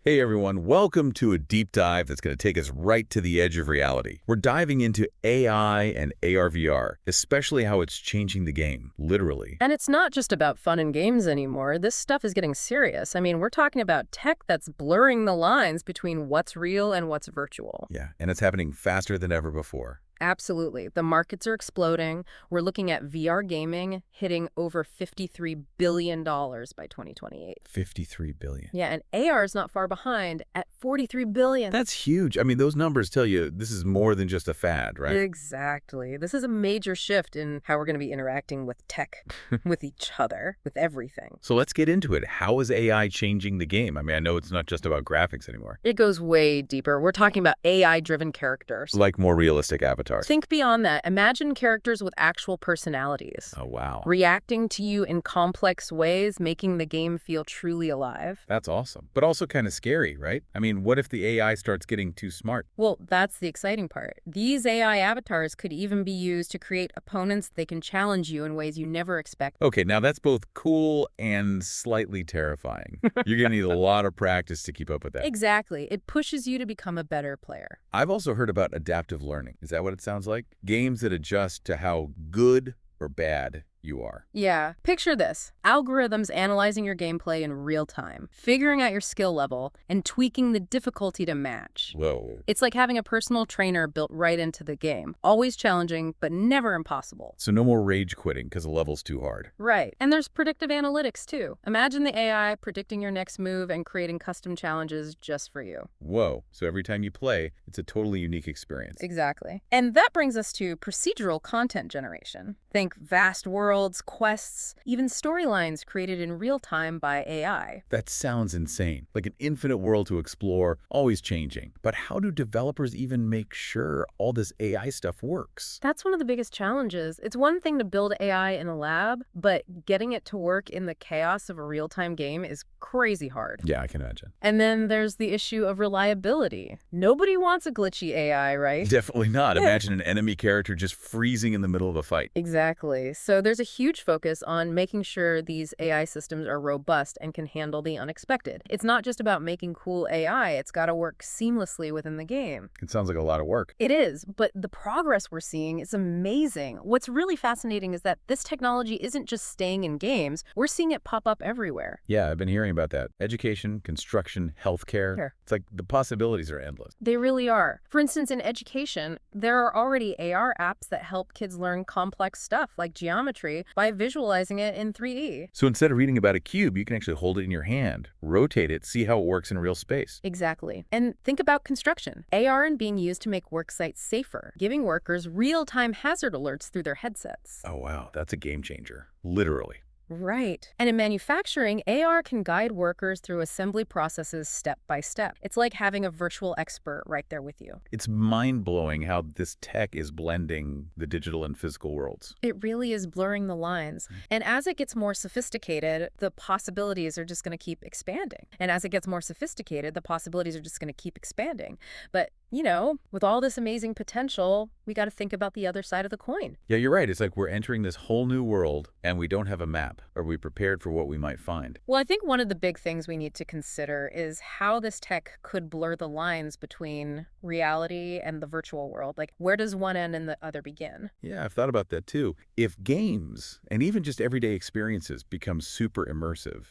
Hey everyone, welcome to a deep dive that's going to take us right to the edge of reality. We're diving into AI and AR/VR, especially how it's changing the game, literally. And it's not just about fun and games anymore. This stuff is getting serious. I mean, we're talking about tech that's blurring the lines between what's real and what's virtual. Yeah, and it's happening faster than ever before. Absolutely. The markets are exploding. We're looking at VR gaming hitting over $53 billion by 2028. 53 billion. Yeah, and AR is not far behind at 43 billion. That's huge. I mean, those numbers tell you this is more than just a fad, right? Exactly. This is a major shift in how we're going to be interacting with tech, with each other, with everything. So let's get into it. How is AI changing the game? I mean, I know it's not just about graphics anymore. It goes way deeper. We're talking about AI-driven characters. Like more realistic avatars. Think beyond that. Imagine characters with actual personalities. Oh, wow. Reacting to you in complex ways, making the game feel truly alive. That's awesome. But also kind of scary, right? I mean, what if the AI starts getting too smart? Well, that's the exciting part. These AI avatars could even be used to create opponents that can challenge you in ways you never expect. Okay, now that's both cool and slightly terrifying. You're going to need a lot of practice to keep up with that. Exactly. It pushes you to become a better player. I've also heard about adaptive learning. Is that what it sounds like? Games that adjust to how good or bad you are. Yeah. Picture this. Algorithms analyzing your gameplay in real time, figuring out your skill level, and tweaking the difficulty to match. Whoa. It's like having a personal trainer built right into the game. Always challenging, but never impossible. So no more rage quitting because the level's too hard. Right. And there's predictive analytics, too. Imagine the AI predicting your next move and creating custom challenges just for you. Whoa. So every time you play, it's a totally unique experience. Exactly. And that brings us to procedural content generation. Think vast worlds, quests, even storylines created in real time by AI. That sounds insane. Like an infinite world to explore, always changing. But how do developers even make sure all this AI stuff works? That's one of the biggest challenges. It's one thing to build AI in a lab, but getting it to work in the chaos of a real-time game is crazy hard. Yeah, I can imagine. And then there's the issue of reliability. Nobody wants a glitchy AI, right? Definitely not. Imagine an enemy character just freezing in the middle of a fight. Exactly. So there's a huge focus on making sure these AI systems are robust and can handle the unexpected. It's not just about making cool AI, it's got to work seamlessly within the game. It sounds like a lot of work. It is, but the progress we're seeing is amazing. What's really fascinating is that this technology isn't just staying in games, we're seeing it pop up everywhere. Yeah, I've been hearing about that. Education, construction, healthcare. Sure. It's like the possibilities are endless. They really are. For instance, in education, there are already AR apps that help kids learn complex stuff like geometry by visualizing it in 3D. So instead of reading about a cube, you can actually hold it in your hand, rotate it, see how it works in real space. Exactly. And think about construction. AR is being used to make work sites safer, giving workers real-time hazard alerts through their headsets. Oh, wow. That's a game changer. Literally. Right. And in manufacturing, AR can guide workers through assembly processes step by step. It's like having a virtual expert right there with you. It's mind-blowing how this tech is blending the digital and physical worlds. It really is blurring the lines. And as it gets more sophisticated, the possibilities are just going to keep expanding. And as it gets more sophisticated, the possibilities are just going to keep expanding. But you know, with all this amazing potential, we got to think about the other side of the coin. Yeah, you're right. It's like we're entering this whole new world and we don't have a map. Are we prepared for what we might find? Well, I think one of the big things we need to consider is how this tech could blur the lines between reality and the virtual world. Like, where does one end and the other begin? Yeah, I've thought about that too. If games and even just everyday experiences become super immersive,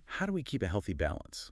how do we keep a healthy balance,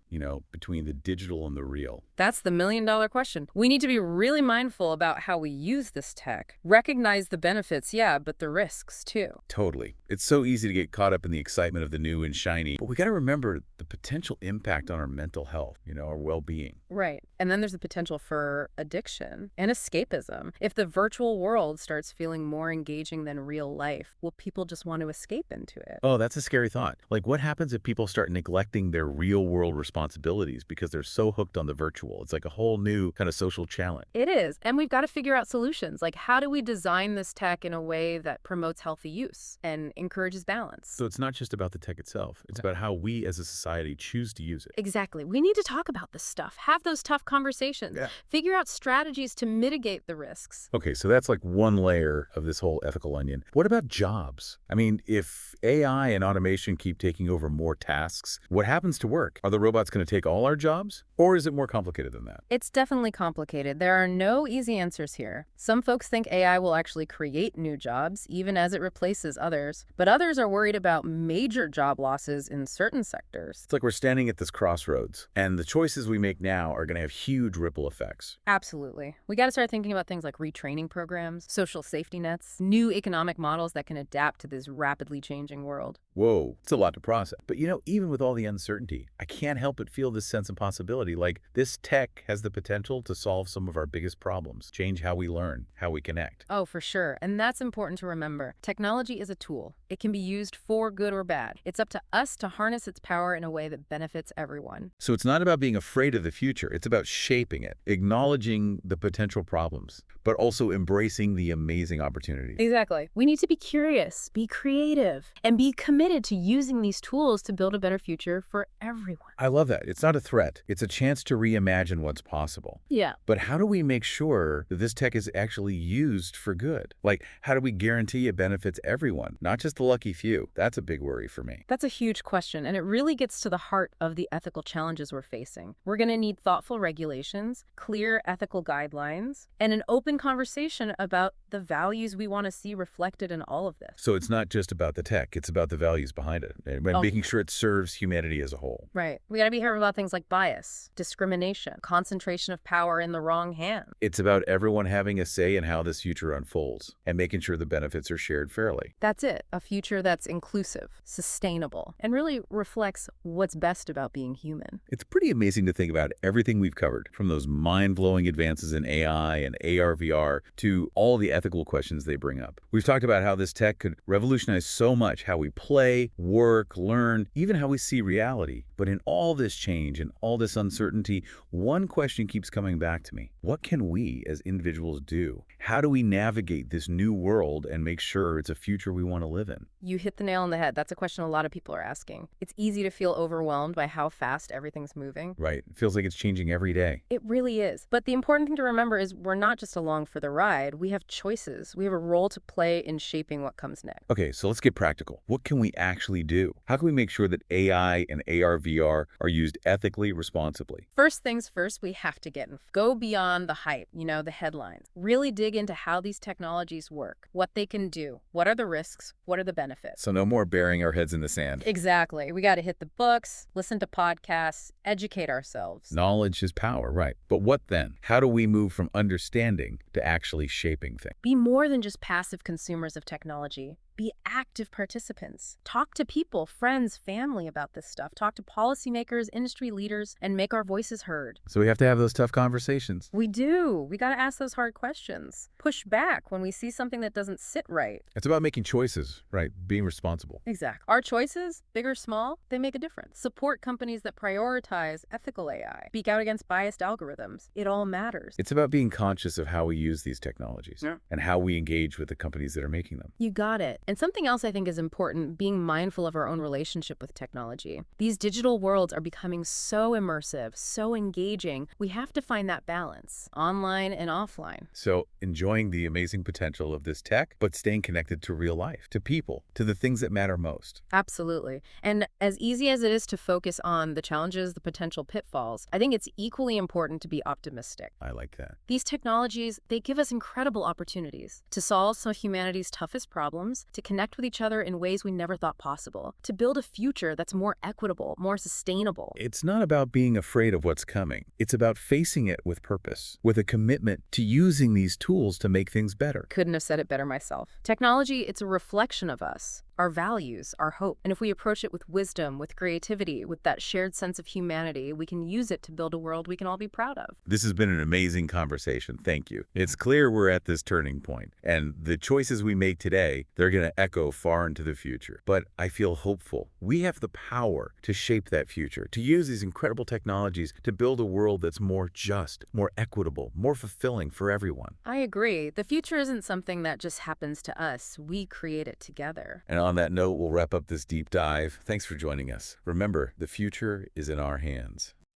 between the digital and the real? That's the million-dollar question. We need to be really mindful about how we use this tech. Recognize the benefits, yeah, but the risks too. Totally. It's so easy to get caught up in the excitement of the new and shiny, but we got to remember the potential impact on our mental health, our well-being. Right. And then there's the potential for addiction and escapism. If the virtual world starts feeling more engaging than real life, will people just want to escape into it? Oh, that's a scary thought. Like, what happens if people start neglecting their real-world responsibilities because they're so hooked on the virtual? It's like a whole new kind of social challenge. It is. And we've got to figure out solutions. Like, how do we design this tech in a way that promotes healthy use and encourages balance? So it's not just about the tech itself. It's about how we as a society choose to use it. Exactly. We need to talk about this stuff. Have those tough conversations. Yeah. Figure out strategies to mitigate the risks. Okay, so that's like one layer of this whole ethical onion. What about jobs? I mean, if AI and automation keep taking over more tasks, what happens to work? Are the robots going to take all our jobs? Or is it more complicated than that? It's definitely complicated. There are no easy answers here. Some folks think AI will actually create new jobs, even as it replaces others. But others are worried about major job losses in certain sectors. It's like we're standing at this crossroads, and the choices we make now are going to have huge ripple effects. Absolutely. We got to start thinking about things like retraining programs, social safety nets, new economic models that can adapt to this rapidly changing world. Whoa, it's a lot to process. But even with all the uncertainty, I can't help but feel this sense of possibility. Like, this tech has the potential to solve some of our biggest problems, change how we learn, how we connect. Oh, for sure. And that's important to remember. Technology is a tool. It can be used for good or bad. It's up to us to harness its power in a way that benefits everyone. So it's not about being afraid of the future. It's about shaping it, acknowledging the potential problems, but also embracing the amazing opportunities. Exactly. We need to be curious, be creative, and be committed to using these tools to build a better future for everyone. I love that. It's not a threat. It's a chance to reimagine what's possible. Yeah. But how do we make sure that this tech is actually used for good? Like, how do we guarantee it benefits everyone, not just the lucky few? That's a big worry for me. That's a huge question, and it really gets to the heart of the ethical challenges we're facing. We're going to need thoughtful regulations, clear ethical guidelines, and an open conversation about the values we want to see reflected in all of this. So it's not just about the tech, it's about the values behind it, and making sure it serves humanity as a whole. Right. We got to be careful about things like bias, discrimination, concentration of power in the wrong hands. It's about everyone having a say in how this future unfolds and making sure the benefits are shared fairly. That's it. A future that's inclusive, sustainable, and really reflects what's best about being human. It's pretty amazing to think about everything we've covered, from those mind-blowing advances in AI and AR/VR to all the ethical questions they bring up. We've talked about how this tech could revolutionize so much how we play, work, learn, even how we see reality. But in all this change and all this uncertainty, one question keeps coming back to me. What can we as individuals do? How do we navigate this new world and make sure it's a future we want to live in? You hit the nail on the head. That's a question a lot of people are asking. It's easy to feel overwhelmed by how fast everything's moving. Right. It feels like it's changing every day. It really is. But the important thing to remember is we're not just along for the ride. We have choices. We have a role to play in shaping what comes next. Okay, so let's get practical. What can we actually do? How can we make sure that AI and AR/VR are used ethically, responsibly? First things first, we have to go beyond the hype, the headlines. Really dig into how these technologies work, what they can do, what are the risks, what are the benefits. So no more burying our heads in the sand. Exactly. We got to hit the books, listen to podcasts, educate ourselves. Knowledge is power, right? But what then? How do we move from understanding to actually shaping things? Be more than just passive consumers of technology. Be active participants. Talk to people, friends, family about this stuff. Talk to policymakers, industry leaders, and make our voices heard. So we have to have those tough conversations. We do. We got to ask those hard questions. Push back when we see something that doesn't sit right. It's about making choices, right? Being responsible. Exactly. Our choices, big or small, they make a difference. Support companies that prioritize ethical AI. Speak out against biased algorithms. It all matters. It's about being conscious of how we use these technologies and how we engage with the companies that are making them. You got it. And something else I think is important, being mindful of our own relationship with technology. These digital worlds are becoming so immersive, so engaging. We have to find that balance, online and offline. So enjoying the amazing potential of this tech, but staying connected to real life, to people, to the things that matter most. Absolutely. And as easy as it is to focus on the challenges, the potential pitfalls, I think it's equally important to be optimistic. I like that. These technologies, they give us incredible opportunities to solve some of humanity's toughest problems, to connect with each other in ways we never thought possible, to build a future that's more equitable, more sustainable. It's not about being afraid of what's coming. It's about facing it with purpose, with a commitment to using these tools to make things better. Couldn't have said it better myself. Technology, it's a reflection of us. Our values, our hope. And if we approach it with wisdom, with creativity, with that shared sense of humanity, we can use it to build a world we can all be proud of. This has been an amazing conversation. Thank you. It's clear we're at this turning point, and the choices we make today, they're going to echo far into the future. But I feel hopeful. We have the power to shape that future, to use these incredible technologies to build a world that's more just, more equitable, more fulfilling for everyone. I agree. The future isn't something that just happens to us. We create it together. And on that note, we'll wrap up this deep dive. Thanks for joining us. Remember, the future is in our hands.